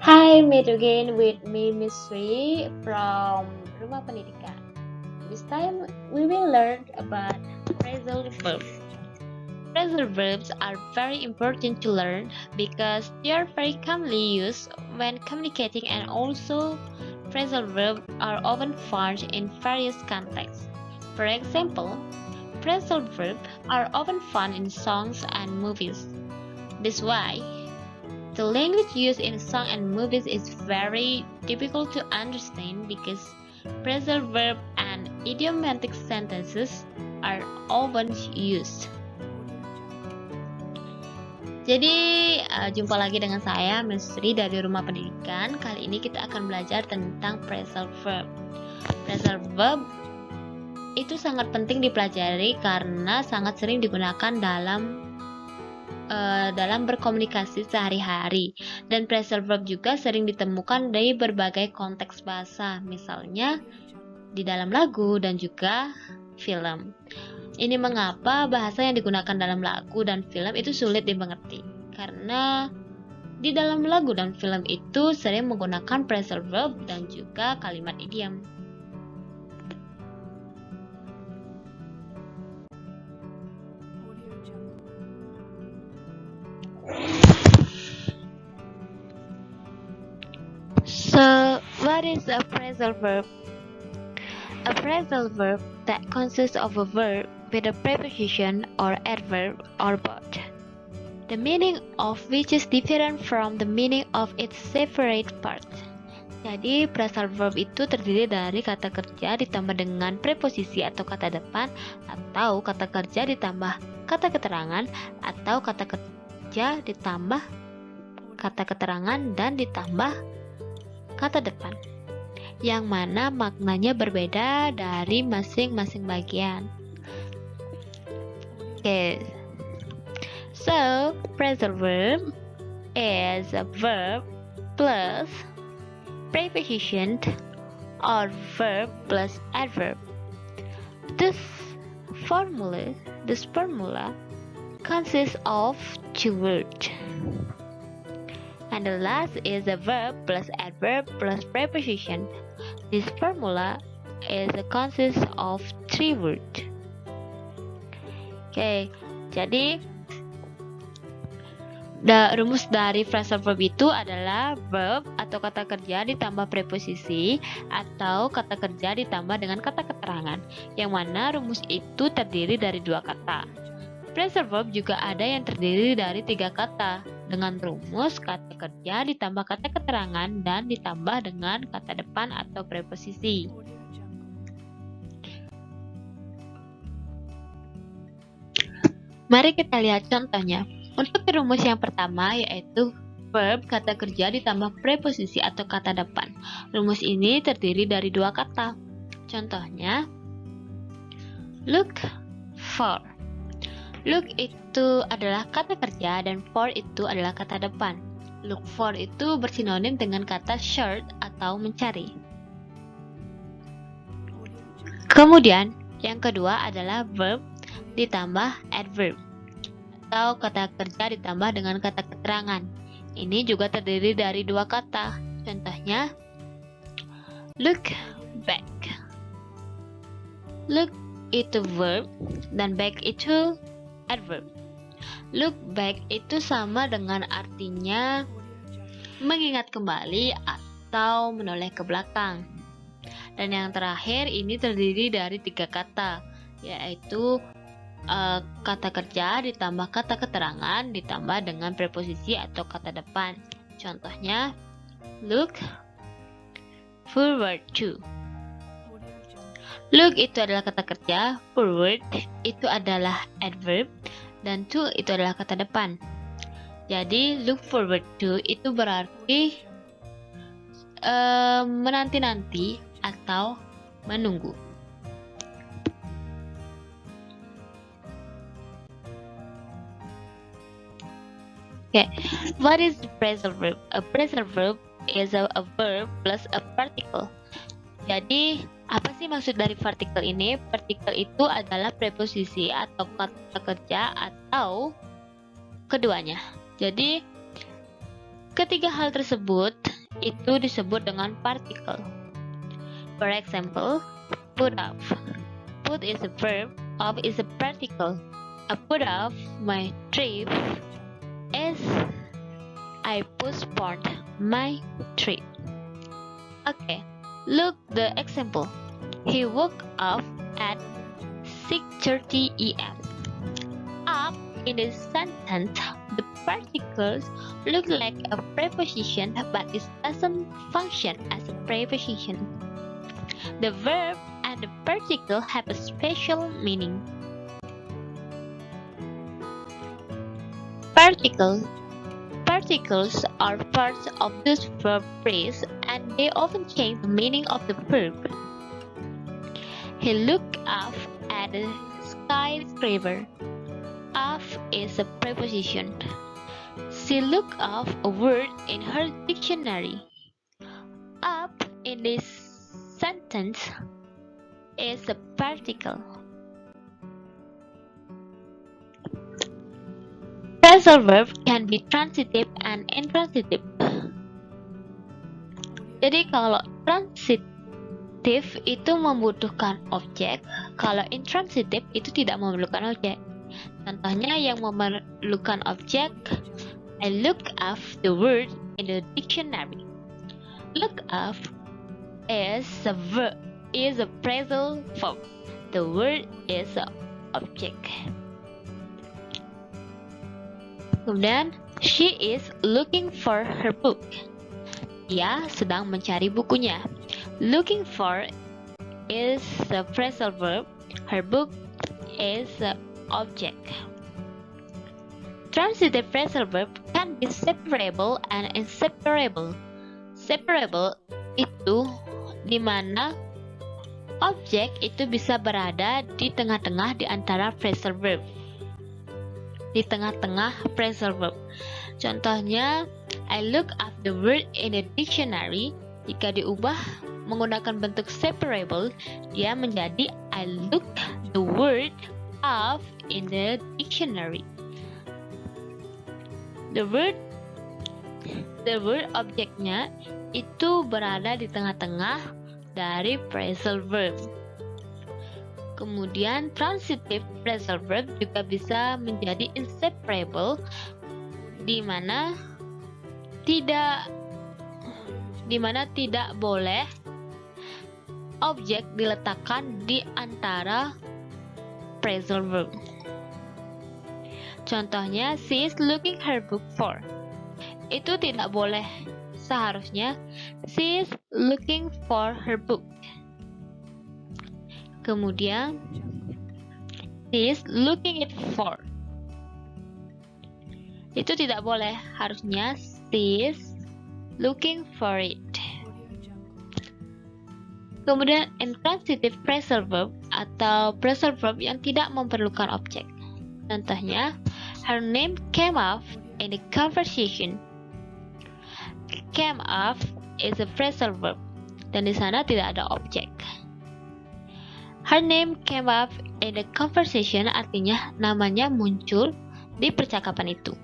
Hi, meet again with me, Miss Sri from Rumah Pendidikan. This time we will learn about phrasal verbs. Phrasal verbs are very important to learn because they are very commonly used when communicating, and also phrasal verbs are often found in various contexts. For example, phrasal verbs are often found in songs and movies. This is why the language used in songs and movies is very difficult to understand because phrasal verb and idiomatic sentences are often used. Jadi jumpa lagi dengan saya, Miss Sri dari Rumah Pendidikan. Kali ini kita akan belajar tentang phrasal verb. Phrasal verb itu sangat penting dipelajari karena sangat sering digunakan dalam berkomunikasi sehari-hari, dan phrasal verb juga sering ditemukan dari berbagai konteks bahasa, misalnya di dalam lagu dan juga film. Ini mengapa bahasa yang digunakan dalam lagu dan film itu sulit dimengerti, karena di dalam lagu dan film itu sering menggunakan phrasal verb dan juga kalimat idiom. So, what is a phrasal verb? A phrasal verb that consists of a verb with a preposition or adverb or both, the meaning of which is different from the meaning of its separate parts. Jadi, phrasal verb itu terdiri dari kata kerja ditambah dengan preposisi atau kata depan, atau kata kerja ditambah kata keterangan, atau kata kerja ditambah kata keterangan dan ditambah kata depan, yang mana maknanya berbeda dari masing-masing bagian. So phrasal verb is a verb plus preposition or verb plus adverb. This formula consists of two words. And the last is a verb plus adverb plus preposition. This formula consists of three words. Jadi rumus dari phrasal verb itu adalah verb atau kata kerja ditambah preposisi atau kata kerja ditambah dengan kata keterangan, yang mana rumus itu terdiri dari dua kata. Phrasal verb juga ada yang terdiri dari tiga kata, dengan rumus kata kerja ditambah kata keterangan dan ditambah dengan kata depan atau preposisi. Mari kita lihat contohnya. Untuk rumus yang pertama, yaitu verb kata kerja ditambah preposisi atau kata depan. Rumus ini terdiri dari dua kata. Contohnya, look for. Look itu adalah kata kerja dan for itu adalah kata depan. Look for itu bersinonim dengan kata search atau mencari. Kemudian, yang kedua adalah verb ditambah adverb atau kata kerja ditambah dengan kata keterangan. Ini juga terdiri dari dua kata. Contohnya, look back. Look itu verb dan back itu adverb. Look back itu sama dengan artinya mengingat kembali atau menoleh ke belakang. Dan yang terakhir ini terdiri dari tiga kata, yaitu kata kerja ditambah kata keterangan ditambah dengan preposisi atau kata depan. Contohnya, look forward to. Look itu adalah kata kerja, forward itu adalah adverb, dan to itu adalah kata depan. Jadi look forward to itu berarti menanti-nanti atau menunggu. What is the phrasal verb? A phrasal verb is a verb plus a particle. Jadi, apa sih maksud dari partikel ini? Partikel itu adalah preposisi atau kata kerja atau keduanya. Jadi, Ketiga hal tersebut itu disebut dengan partikel. For example, put up. Put is a verb, up is a particle. I put off my trip as I postponed my trip. Okay, look the example. He woke up at 6:30 a.m. Up in this sentence, the particles look like a preposition, but it doesn't function as a preposition. The verb and the particle have a special meaning. Particles are parts of this verb phrase, and they often change the meaning of the verb. He looked up at the skyscraper. Up is a preposition. She looked up a word in her dictionary. Up in this sentence is a particle. Phrasal verb can be transitive and intransitive. Jadi kalau transitif itu membutuhkan objek, kalau intransitif itu tidak memerlukan objek. Contohnya yang memerlukan objek, I look up the word in the dictionary. Look up is a phrasal verb. The word is an object. Kemudian, she is looking for her book. Dia sedang mencari bukunya. Looking for is a phrasal verb. Her book is an object. Transitive phrasal verb can be separable and inseparable. Separable itu di mana objek itu bisa berada di tengah-tengah di antara phrasal verb. Di tengah-tengah phrasal verb. Contohnya, I look up the word in the dictionary. Jika diubah menggunakan bentuk separable, dia menjadi I look the word up in the dictionary. The word objeknya itu berada di tengah-tengah dari phrasal verb. Kemudian transitive phrasal verb juga bisa menjadi inseparable, di mana tidak boleh objek diletakkan di antara phrasal verb. Contohnya, she is looking her book for. Itu tidak boleh. Seharusnya she is looking for her book. Kemudian, she is looking it for. Itu tidak boleh. Harusnya she is looking for it. Kemudian, intransitive phrasal verb atau phrasal verb yang tidak memerlukan objek. Contohnya, her name came up in the conversation. Came up is a phrasal verb, dan di sana tidak ada objek. Her name came up in the conversation artinya namanya muncul di percakapan itu.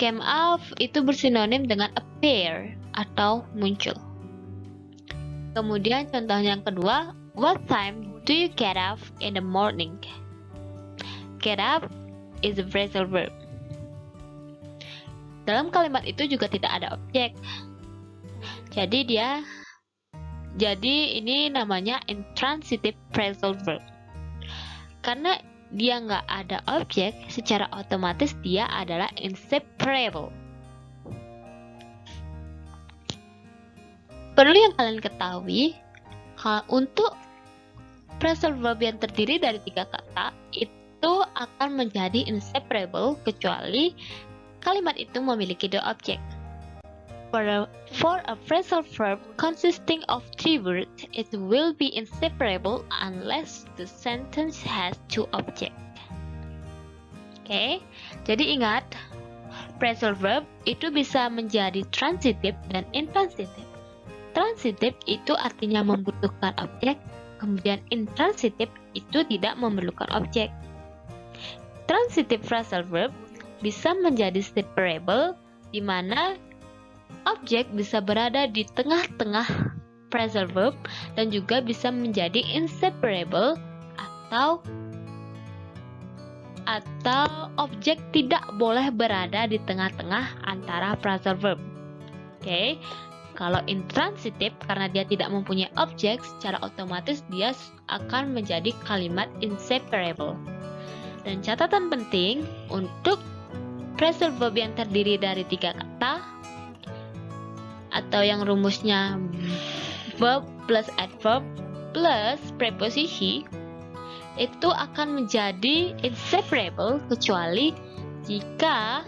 Came up itu bersinonim dengan appear atau muncul. Kemudian contoh yang kedua, what time do you get up in the morning? Get up is a phrasal verb. Dalam kalimat itu juga tidak ada objek. Jadi ini namanya intransitive phrasal verb. Karena dia nggak ada objek, secara otomatis dia adalah inseparable. Perlu yang kalian ketahui, untuk phrasal verb yang terdiri dari 3 kata, itu akan menjadi inseparable kecuali kalimat itu memiliki 2 objek. For a phrasal verb consisting of 3 words, it will be inseparable unless the sentence has 2 objects. Oke, jadi ingat, phrasal verb itu bisa menjadi transitive dan intransitive. Transitive itu artinya membutuhkan objek, kemudian intransitive itu tidak memerlukan objek. Transitive phrasal verb bisa menjadi separable, di mana Objek bisa berada di tengah-tengah phrasal verb dan juga bisa menjadi inseparable atau objek tidak boleh berada di tengah-tengah antara phrasal verb. Oke. Kalau intransitif, karena dia tidak mempunyai objek, secara otomatis dia akan menjadi kalimat inseparable. Dan catatan penting, untuk phrasal verb yang terdiri dari 3 kata atau yang rumusnya verb plus adverb plus preposisi, itu akan menjadi inseparable kecuali jika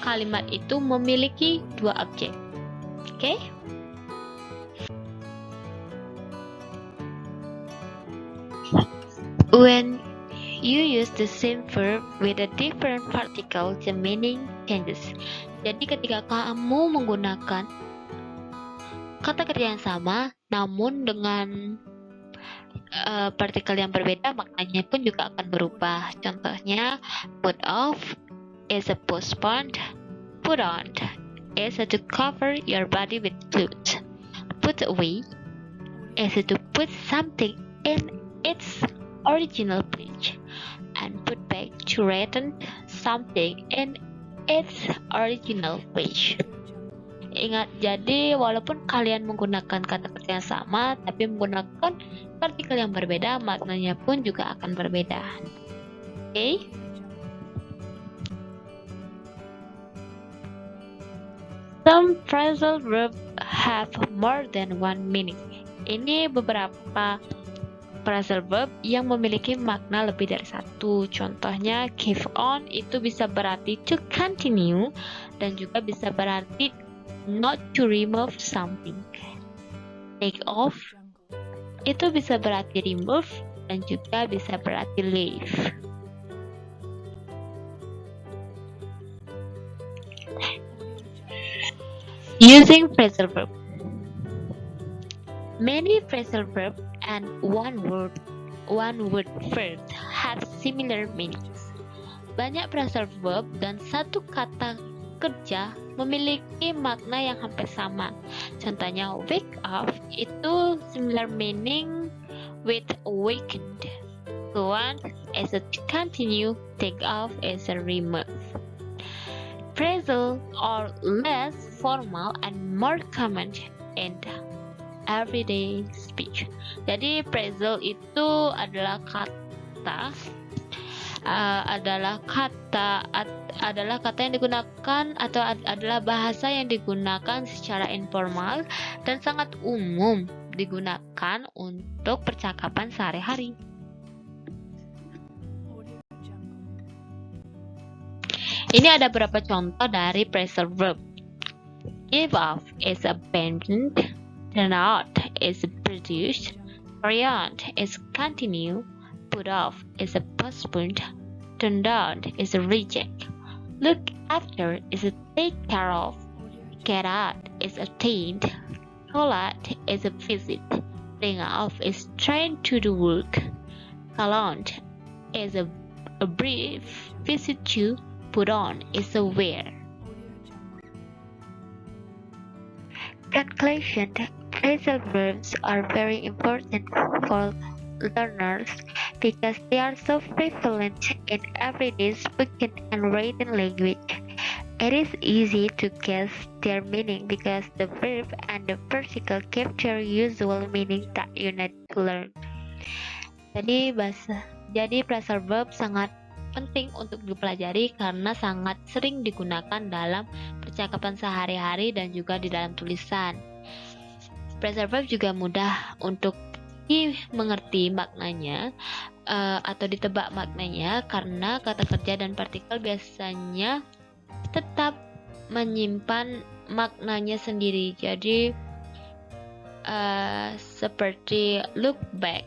kalimat itu memiliki 2 objek. Oke? When you use the same verb with a different particle, the meaning changes. Jadi ketika kamu menggunakan kata kerja yang sama, namun dengan partikel yang berbeda, maknanya pun juga akan berubah. Contohnya, put off is a postponed, put on is to cover your body with clothes, put away is to put something in its original place, and put back to return something in its original place. Ingat, jadi walaupun kalian menggunakan kata kerja yang sama, tapi menggunakan partikel yang berbeda, maknanya pun juga akan berbeda. Oke? Some phrasal verbs have more than one meaning. Ini beberapa phrasal verb yang memiliki makna lebih dari satu. Contohnya, keep on itu bisa berarti to continue dan juga bisa berarti not to remove something. Take off itu bisa berarti remove dan juga bisa berarti leave. Using phrasal verb. Many phrasal verb and one word verb have similar meanings. Banyak phrasal verb dan satu kata kerja memiliki makna yang hampir sama. Contohnya, wake up itu similar meaning with awakened. Go on is a continue, take off is a remove. Phrasal are less formal and more common in everyday speech. Jadi phrasal itu adalah kata yang digunakan atau adalah bahasa yang digunakan secara informal dan sangat umum digunakan untuk percakapan sehari-hari. Ini ada beberapa contoh dari phrasal verb. Give off is abandoned, turn out is produced, carry on is continue, put off is a postponed, turn down is a reject, look after is a take care of, get out is attained, call out is a visit, bring off is trying to do work, call on is a brief visit to, put on is a wear. Conclusion. Phrasal verbs are very important for learners because they are so prevalent in everyday spoken and written language. It is easy to guess their meaning because the verb and the particle capture usual meaning that you need to learn. Jadi phrasal verb sangat penting untuk dipelajari karena sangat sering digunakan dalam percakapan sehari-hari dan juga di dalam tulisan. Phrasal verb juga mudah untuk dimengerti maknanya atau ditebak maknanya karena kata kerja dan partikel biasanya tetap menyimpan maknanya sendiri. Jadi seperti look back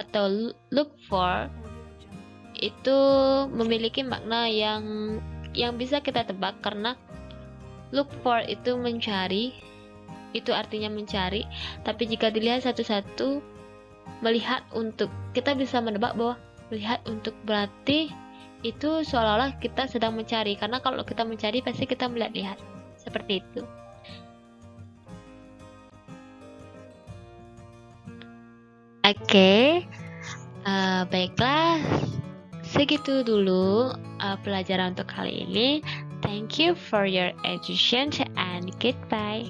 atau look for itu memiliki makna yang bisa kita tebak karena look for itu mencari, itu artinya mencari, tapi jika dilihat satu-satu melihat untuk, kita bisa menebak bahwa melihat untuk berarti itu seolah-olah kita sedang mencari, karena kalau kita mencari pasti kita melihat-lihat seperti itu. Oke, baiklah, segitu dulu pelajaran untuk kali ini. Thank you for your attention and goodbye.